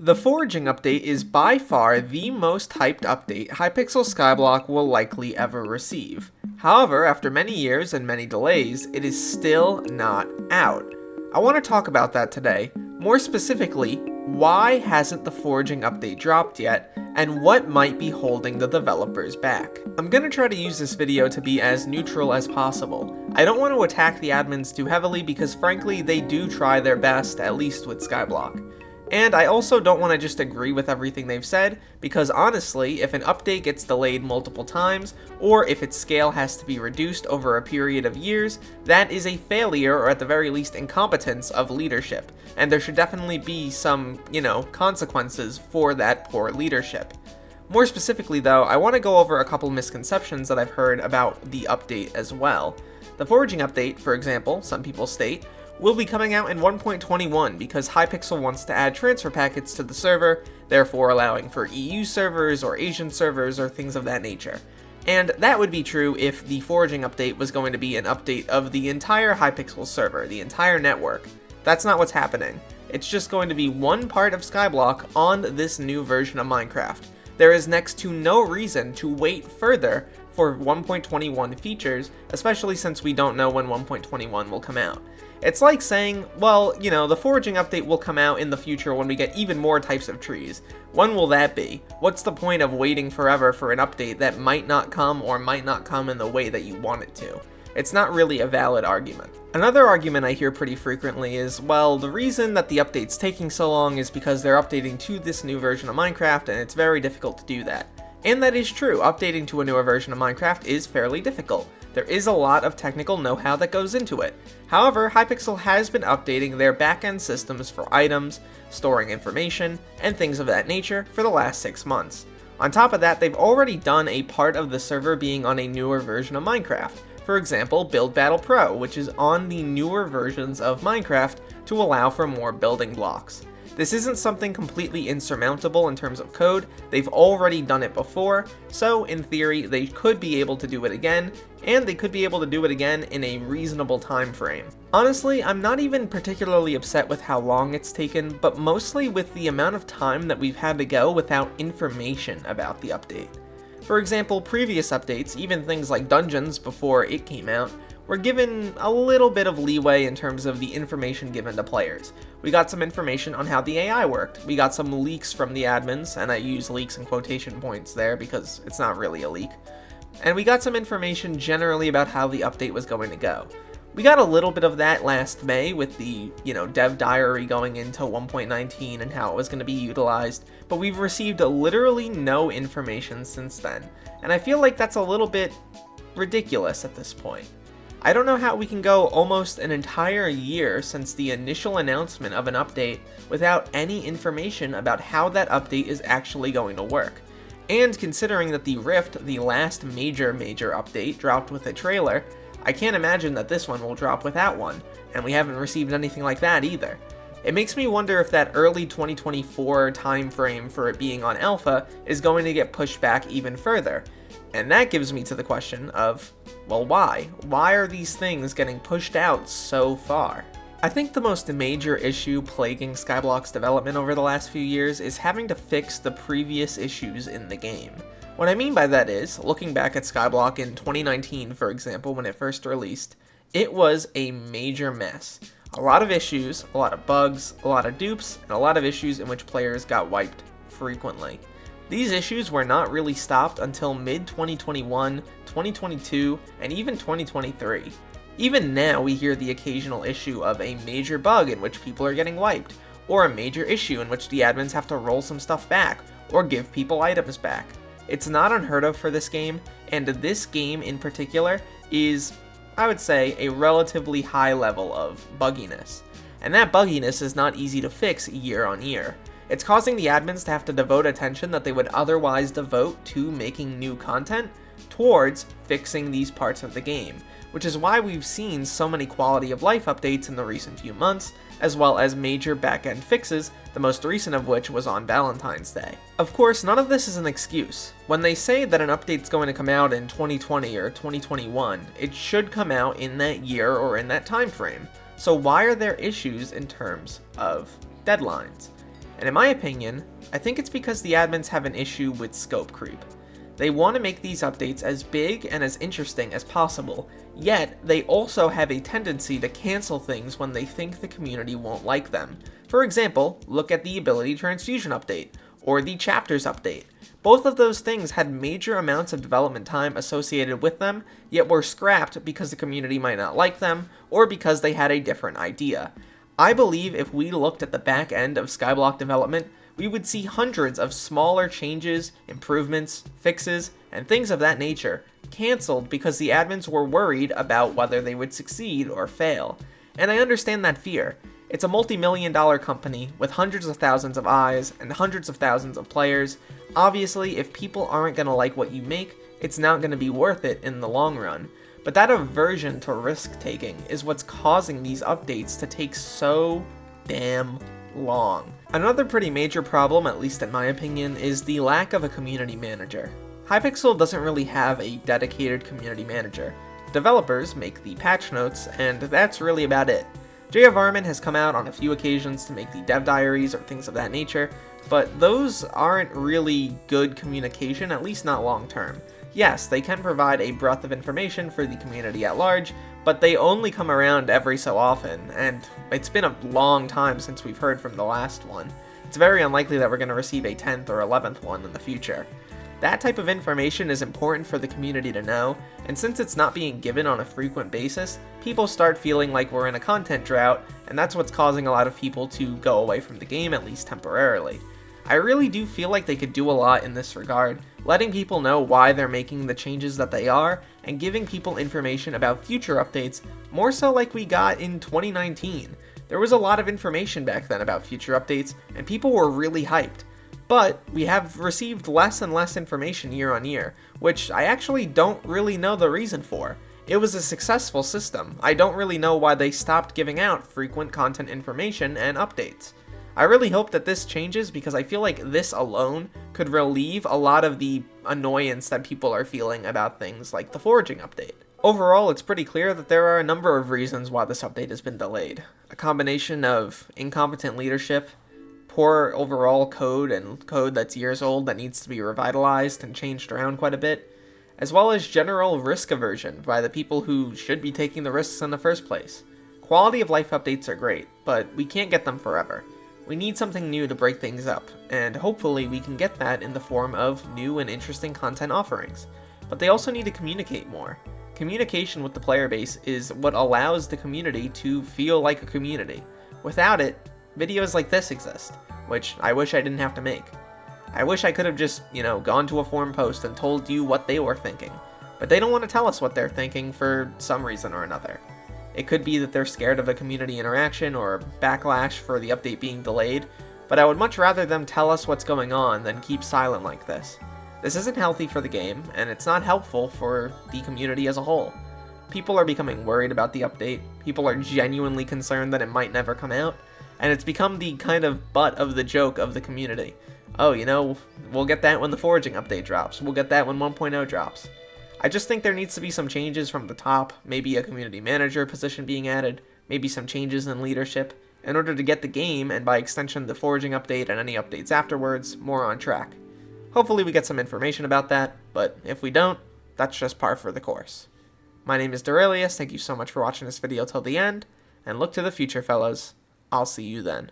The Foraging update is by far the most hyped update Hypixel Skyblock will likely ever receive. However, after many years and many delays, it is still not out. I want to talk about that today. More specifically, why hasn't the Foraging update dropped yet, and what might be holding the developers back. I'm going to try to use this video to be as neutral as possible. I don't want to attack the admins too heavily because frankly they do try their best, at least with Skyblock. And I also don't want to just agree with everything they've said, because honestly, if an update gets delayed multiple times, or if its scale has to be reduced over a period of years, that is a failure or at the very least incompetence of leadership, and there should definitely be some, consequences for that poor leadership. More specifically though, I want to go over a couple misconceptions that I've heard about the update as well. The Foraging update, for example, some people state, will be coming out in 1.21 because Hypixel wants to add transfer packets to the server, therefore allowing for EU servers or Asian servers or things of that nature. And that would be true if the Foraging update was going to be an update of the entire Hypixel server, the entire network. That's not what's happening. It's just going to be one part of Skyblock on this new version of Minecraft. There is next to no reason to wait further for 1.21 features, especially since we don't know when 1.21 will come out. It's like saying, well, the Foraging update will come out in the future when we get even more types of trees. When will that be? What's the point of waiting forever for an update that might not come or might not come in the way that you want it to? It's not really a valid argument. Another argument I hear pretty frequently is, well, the reason that the update's taking so long is because they're updating to this new version of Minecraft and it's very difficult to do that. And that is true, updating to a newer version of Minecraft is fairly difficult. There is a lot of technical know-how that goes into it. However, Hypixel has been updating their back-end systems for items, storing information, and things of that nature for the last 6 months. On top of that, they've already done a part of the server being on a newer version of Minecraft. For example, Build Battle Pro, which is on the newer versions of Minecraft to allow for more building blocks. This isn't something completely insurmountable in terms of code, they've already done it before, so in theory they could be able to do it again, and they could be able to do it again in a reasonable time frame. Honestly, I'm not even particularly upset with how long it's taken, but mostly with the amount of time that we've had to go without information about the update. For example, previous updates, even things like Dungeons before it came out, were given a little bit of leeway in terms of the information given to players. We got some information on how the AI worked, we got some leaks from the admins, and I use leaks in quotation points there because it's not really a leak, and we got some information generally about how the update was going to go. We got a little bit of that last May with the, dev diary going into 1.19 and how it was going to be utilized, but we've received literally no information since then, and I feel like that's a little bit ridiculous at this point. I don't know how we can go almost an entire year since the initial announcement of an update without any information about how that update is actually going to work. And considering that the Rift, the last major update, dropped with a trailer, I can't imagine that this one will drop without one, and we haven't received anything like that either. It makes me wonder if that early 2024 time frame for it being on alpha is going to get pushed back even further. And that gives me to the question of, well, why? Why are these things getting pushed out so far? I think the most major issue plaguing Skyblock's development over the last few years is having to fix the previous issues in the game. What I mean by that is, looking back at Skyblock in 2019, for example, when it first released, it was a major mess. A lot of issues, a lot of bugs, a lot of dupes, and a lot of issues in which players got wiped frequently. These issues were not really stopped until mid-2021, 2022, and even 2023. Even now we hear the occasional issue of a major bug in which people are getting wiped, or a major issue in which the admins have to roll some stuff back, or give people items back. It's not unheard of for this game, and this game in particular is, I would say, a relatively high level of bugginess. And that bugginess is not easy to fix year on year. It's causing the admins to have to devote attention that they would otherwise devote to making new content towards fixing these parts of the game, which is why we've seen so many quality of life updates in the recent few months, as well as major back-end fixes, the most recent of which was on Valentine's Day. Of course, none of this is an excuse. When they say that an update's going to come out in 2020 or 2021, it should come out in that year or in that time frame. So why are there issues in terms of deadlines? And in my opinion, I think it's because the admins have an issue with scope creep. They want to make these updates as big and as interesting as possible, yet they also have a tendency to cancel things when they think the community won't like them. For example, look at the ability transfusion update, or the chapters update. Both of those things had major amounts of development time associated with them, yet were scrapped because the community might not like them, or because they had a different idea. I believe if we looked at the back end of Skyblock development, we would see hundreds of smaller changes, improvements, fixes, and things of that nature canceled because the admins were worried about whether they would succeed or fail. And I understand that fear. It's a multi-million-dollar company with hundreds of thousands of eyes and hundreds of thousands of players. Obviously, if people aren't going to like what you make, it's not going to be worth it in the long run. But that aversion to risk-taking is what's causing these updates to take so damn long. Another pretty major problem, at least in my opinion, is the lack of a community manager. Hypixel doesn't really have a dedicated community manager. Developers make the patch notes, and that's really about it. J.F. Varman has come out on a few occasions to make the dev diaries or things of that nature, but those aren't really good communication, at least not long term. Yes, they can provide a breadth of information for the community at large, but they only come around every so often, and it's been a long time since we've heard from the last one. It's very unlikely that we're going to receive a 10th or 11th one in the future. That type of information is important for the community to know, and since it's not being given on a frequent basis, people start feeling like we're in a content drought, and that's what's causing a lot of people to go away from the game, at least temporarily. I really do feel like they could do a lot in this regard, letting people know why they're making the changes that they are, and giving people information about future updates, more so like we got in 2019. There was a lot of information back then about future updates, and people were really hyped. But we have received less and less information year on year, which I actually don't really know the reason for. It was a successful system. I don't really know why they stopped giving out frequent content information and updates. I really hope that this changes because I feel like this alone could relieve a lot of the annoyance that people are feeling about things like the Foraging update. Overall, it's pretty clear that there are a number of reasons why this update has been delayed. A combination of incompetent leadership, poor overall code and code that's years old that needs to be revitalized and changed around quite a bit, as well as general risk aversion by the people who should be taking the risks in the first place. Quality of life updates are great, but we can't get them forever. We need something new to break things up, and hopefully we can get that in the form of new and interesting content offerings. But they also need to communicate more. Communication with the player base is what allows the community to feel like a community. Without it, videos like this exist, which I wish I didn't have to make. I wish I could have just, gone to a forum post and told you what they were thinking. But they don't want to tell us what they're thinking for some reason or another. It could be that they're scared of a community interaction or backlash for the update being delayed, but I would much rather them tell us what's going on than keep silent like this. This isn't healthy for the game, and it's not helpful for the community as a whole. People are becoming worried about the update, people are genuinely concerned that it might never come out, and it's become the kind of butt of the joke of the community. Oh, we'll get that when the Foraging update drops, we'll get that when 1.0 drops. I just think there needs to be some changes from the top, maybe a community manager position being added, maybe some changes in leadership, in order to get the game, and by extension the Foraging update and any updates afterwards, more on track. Hopefully we get some information about that, but if we don't, that's just par for the course. My name is Derailious, thank you so much for watching this video till the end, and look to the future, fellas. I'll see you then.